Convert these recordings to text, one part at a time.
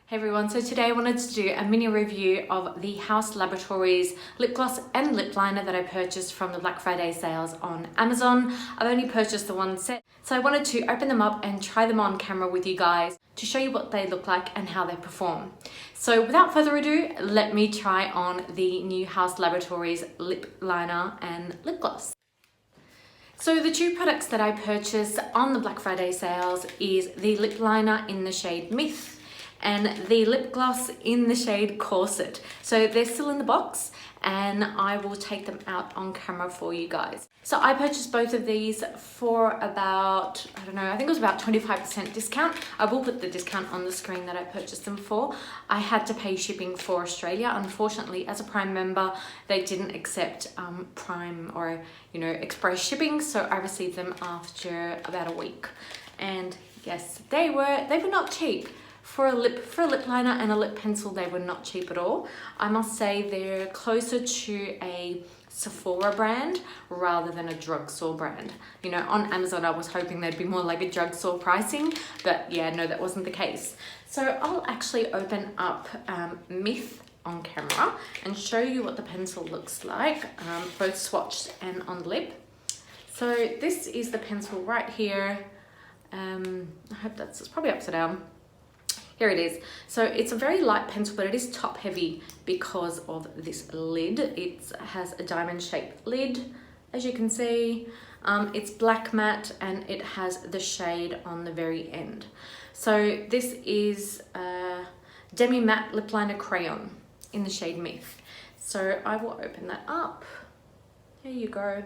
Hey everyone, so today I wanted to do a mini review of the Haus Laboratories lip gloss and lip liner that I purchased from the Black Friday sales on Amazon. I've only purchased the one set, so I wanted to open them up and try them on camera with you guys to show you what they look like and how they perform. So without further ado, let me try on the new Haus Laboratories lip liner and lip gloss. So the two products that I purchased on the Black Friday sales is the lip liner in the shade Myth and the lip gloss in the shade Corset. So they're still in the box and I will take them out on camera for you guys. So I purchased both of these for about, I don't know, I think it was about 25% discount. I will put the discount on the screen that I purchased them for. I had to pay shipping for Australia. Unfortunately, as a Prime member, they didn't accept Prime or, express shipping. So I received them after about a week. And yes, they were not cheap. For a lip liner and a lip pencil, they were not cheap at all. I must say they're closer to a Sephora brand rather than a drugstore brand. On Amazon, I was hoping they'd be more like a drugstore pricing, but yeah, no, that wasn't the case. So I'll actually open up Myth on camera and show you what the pencil looks like, both swatched and on lip. So this is the pencil right here. I hope it's probably upside down. Here it is. So it's a very light pencil, but it is top heavy because of this lid. It has a diamond shaped lid, as you can see. It's black matte and it has the shade on the very end. So this is Demi matte lip liner Crayon in the shade Myth. So I will open that up. Here you go.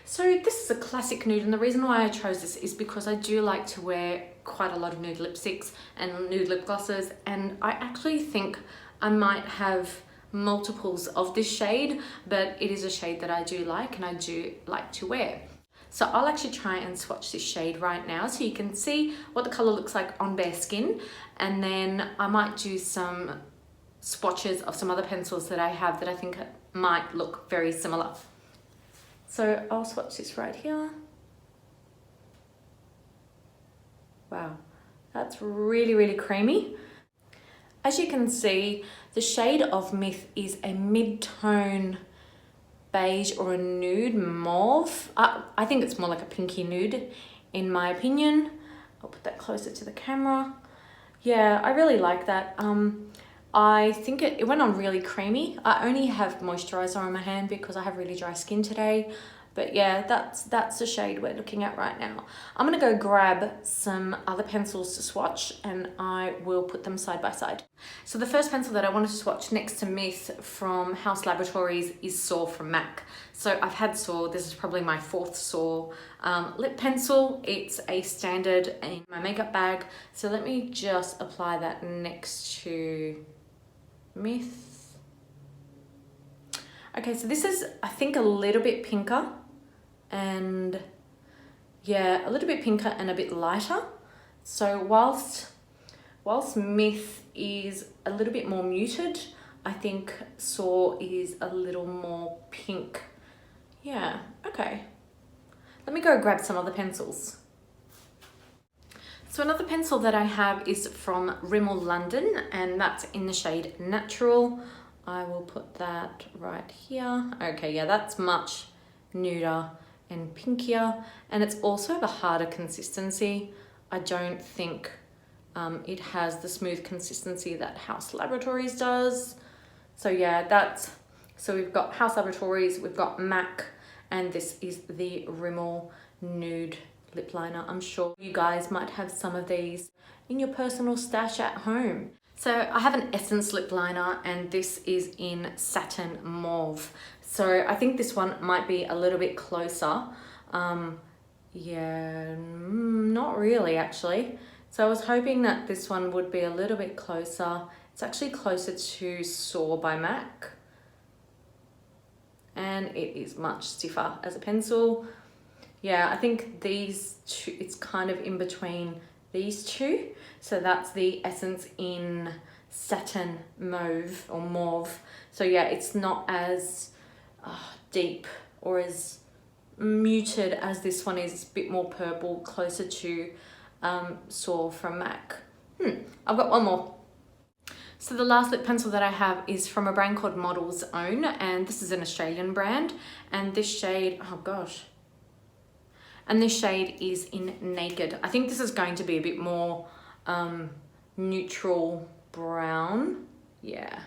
So this is a classic nude, and the reason why I chose this is because I do like to wear quite a lot of nude lipsticks and nude lip glosses, and I actually think I might have multiples of this shade, but it is a shade that I do like and I do like to wear. So I'll actually try and swatch this shade right now so you can see what the color looks like on bare skin, and then I might do some swatches of some other pencils that I have that I think might look very similar. So I'll swatch this right here. Wow, that's really, really creamy. As you can see, the shade of Myth is a mid-tone beige or a nude mauve. I think it's more like a pinky nude, in my opinion. I'll put that closer to the camera. Yeah, I really like that. I think it went on really creamy. I only have moisturizer on my hand because I have really dry skin today. But yeah, that's the shade we're looking at right now. I'm gonna go grab some other pencils to swatch and I will put them side by side. So the first pencil that I wanted to swatch next to Myth from Haus Laboratories is Soar from MAC. So I've had Soar, this is probably my fourth Soar lip pencil. It's a standard in my makeup bag. So let me just apply that next to Myth. Okay, so this is, I think, a little bit pinker and yeah, a little bit pinker and a bit lighter. So whilst Myth is a little bit more muted, I think Soar is a little more pink. Yeah, okay. Let me go grab some other pencils. So another pencil that I have is from Rimmel London, and that's in the shade Natural. I will put that right here. Okay, yeah, that's much nuder and pinkier, and it's also of a harder consistency. I don't think it has the smooth consistency that Haus Laboratories does. So yeah, so we've got Haus Laboratories, we've got MAC, and this is the Rimmel Nude lip liner. I'm sure you guys might have some of these in your personal stash at home. So I have an Essence lip liner and this is in Satin Mauve. So I think this one might be a little bit closer. Yeah, not really actually. So I was hoping that this one would be a little bit closer. It's actually closer to Soar by MAC. And it is much stiffer as a pencil. Yeah, I think these two, it's kind of in between these two. So that's the Essence in Satin Mauve or Mauve. So yeah, it's not as deep or as muted as this one is. It's a bit more purple, closer to Soar from MAC. I've got one more. So the last lip pencil that I have is from a brand called ModelsOwn, and this is an Australian brand, and this shade, oh gosh, and this shade is in Naked. I think this is going to be a bit more neutral brown. Yeah,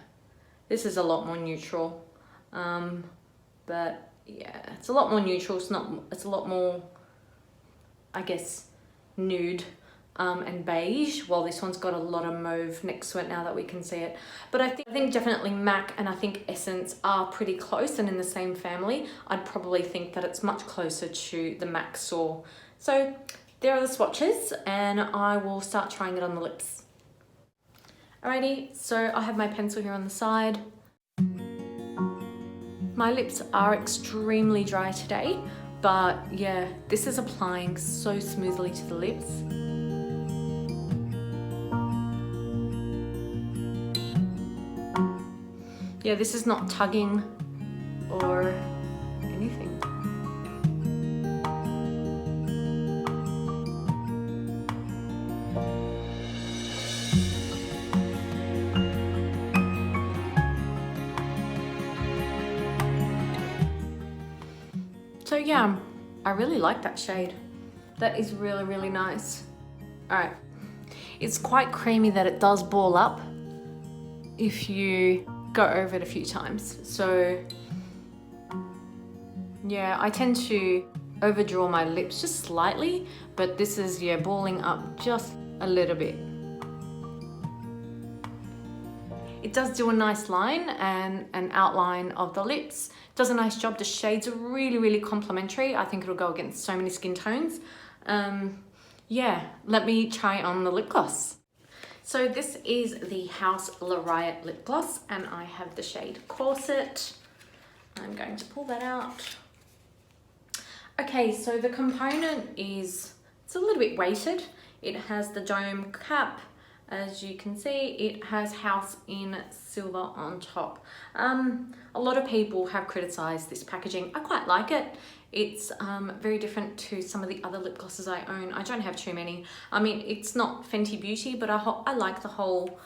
this is a lot more neutral, but yeah, it's a lot more neutral. It's a lot more, I guess, nude and beige, while this one's got a lot of mauve next to it now that we can see it. But I think definitely MAC and I think Essence are pretty close and in the same family. I'd probably think that it's much closer to the MAC Soar. So there are the swatches, and I will start trying it on the lips. Alrighty, so I have my pencil here on the side. My lips are extremely dry today, but yeah, this is applying so smoothly to the lips. Yeah, this is not tugging or anything. So yeah, I really like that shade. That is really, really nice. All right, it's quite creamy that it does ball up if you go over it a few times. So yeah, I tend to overdraw my lips just slightly, but this is, yeah, balling up just a little bit. It does do a nice line and an outline of the lips. It does a nice job. The shades are really, really complementary. I think it'll go against so many skin tones. Yeah, let me try on the lip gloss. So this is the Haus Laboratories lip gloss, and I have the shade Corset. I'm going to pull that out. Okay, so the component is, it's a little bit weighted. It has the dome cap. As you can see, it has Haus in silver on top. A lot of people have criticized this packaging. I quite like it. It's very different to some of the other lip glosses I own. I don't have too many. I mean, it's not Fenty Beauty, but I like the whole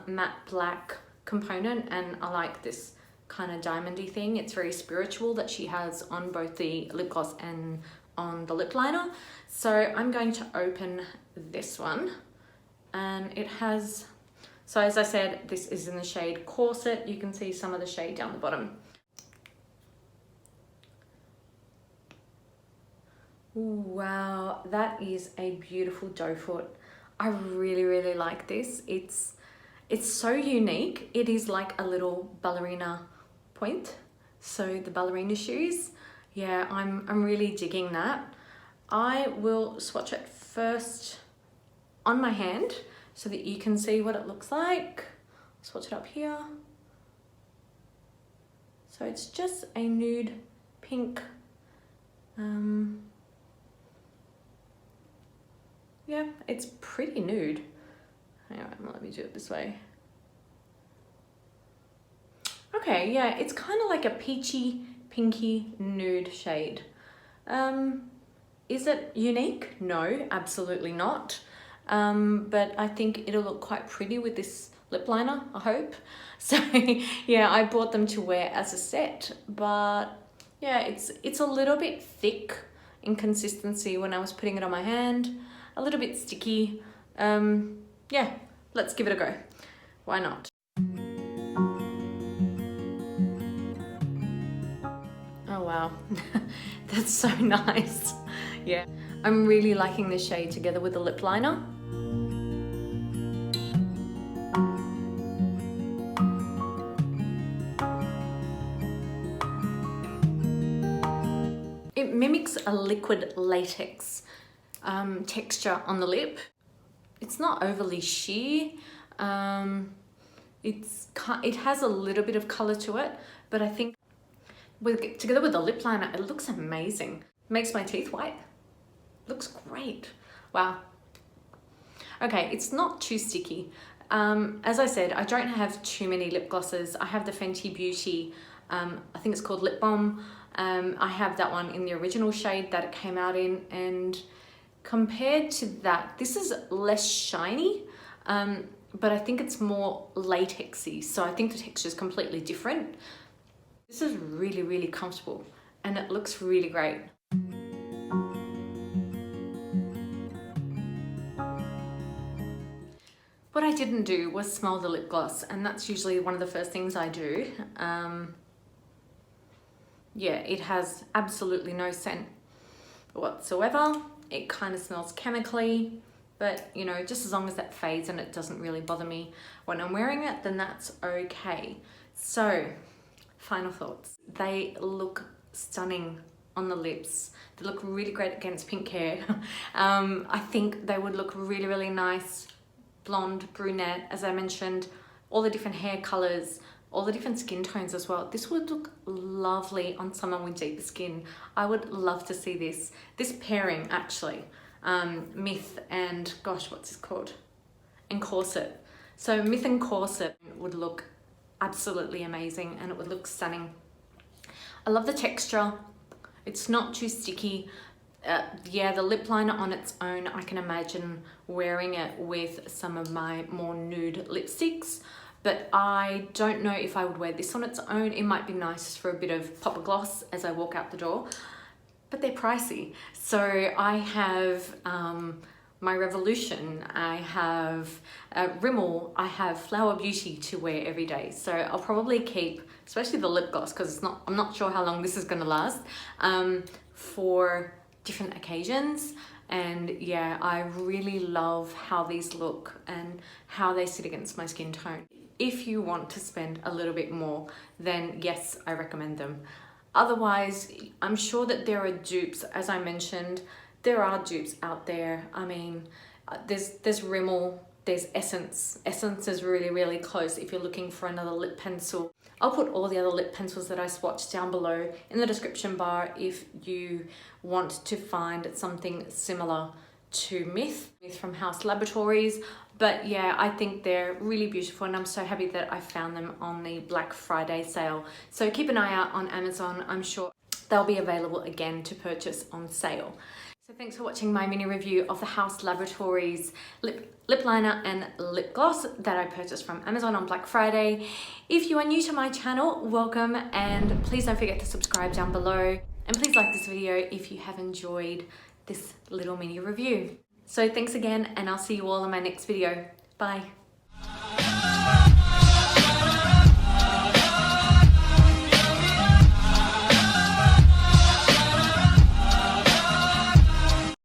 matte black component, and I like this kind of diamondy thing. It's very spiritual that she has on both the lip gloss and on the lip liner. So I'm going to open this one. And it has, so as I said, this is in the shade Corset. You can see some of the shade down the bottom. Ooh, wow, that is a beautiful doe foot. I really, really like this. It's so unique. It is like a little ballerina point. So the Ballerina Shoes. Yeah, I'm really digging that. I will swatch it first on my hand so that you can see what it looks like. Swatch it up here. So it's just a nude pink. Yeah, it's pretty nude. Hang on, let me do it this way. Okay, yeah, it's kind of like a peachy, pinky nude shade. Is it unique? No, absolutely not. But I think it'll look quite pretty with this lip liner, I hope. So yeah, I bought them to wear as a set, but yeah, it's a little bit thick in consistency when I was putting it on my hand, a little bit sticky. Yeah, let's give it a go. Why not? Oh wow, that's so nice. Yeah, I'm really liking this shade together with the lip liner. It mimics a liquid latex texture on the lip. It's not overly sheer. It has a little bit of color to it, but I think together with the lip liner, it looks amazing. Makes my teeth white. Looks great. Wow. Okay, it's not too sticky. As I said, I don't have too many lip glosses. I have the Fenty Beauty, I think it's called Lip Balm. I have that one in the original shade that it came out in, and compared to that, this is less shiny. but I think it's more latexy. So I think the texture is completely different. This is really, really comfortable and it looks really great. What I didn't do was smell the lip gloss, and that's usually one of the first things I do. Yeah, it has absolutely no scent whatsoever. It kind of smells chemically, but you know, just as long as that fades and it doesn't really bother me when I'm wearing it, then that's okay. So, final thoughts. They look stunning on the lips. They look really great against pink hair. I think they would look really, really nice. Blonde, brunette, as I mentioned, all the different hair colors, all the different skin tones as well. This would look lovely on someone with deeper skin. I would love to see this. This pairing actually, Myth and, gosh, what's this called? And Corset. So Myth and Corset would look absolutely amazing and it would look stunning. I love the texture. It's not too sticky. Yeah, the lip liner on its own, I can imagine wearing it with some of my more nude lipsticks, but I don't know if I would wear this on its own. It might be nice for a bit of pop gloss as I walk out the door, but they're pricey. So I have my Revolution, I have Rimmel, I have Flower Beauty to wear every day. So I'll probably keep, especially the lip gloss, because I'm not sure how long this is gonna last, for different occasions. And yeah, I really love how these look and how they sit against my skin tone. If you want to spend a little bit more, then yes, I recommend them. Otherwise, I'm sure that there are dupes. As I mentioned, there are dupes out there. I mean, there's Rimmel, there's Essence. Essence is really, really close if you're looking for another lip pencil. I'll put all the other lip pencils that I swatched down below in the description bar if you want to find something similar to Myth from Haus Laboratories. But yeah, I think they're really beautiful and I'm so happy that I found them on the Black Friday sale. So keep an eye out on Amazon. I'm sure they'll be available again to purchase on sale. So thanks for watching my mini review of the Haus Laboratories lip liner and lip gloss that I purchased from Amazon on Black Friday. If you are new to my channel, welcome, and please don't forget to subscribe down below. And please like this video if you have enjoyed this little mini review. So thanks again, and I'll see you all in my next video. Bye.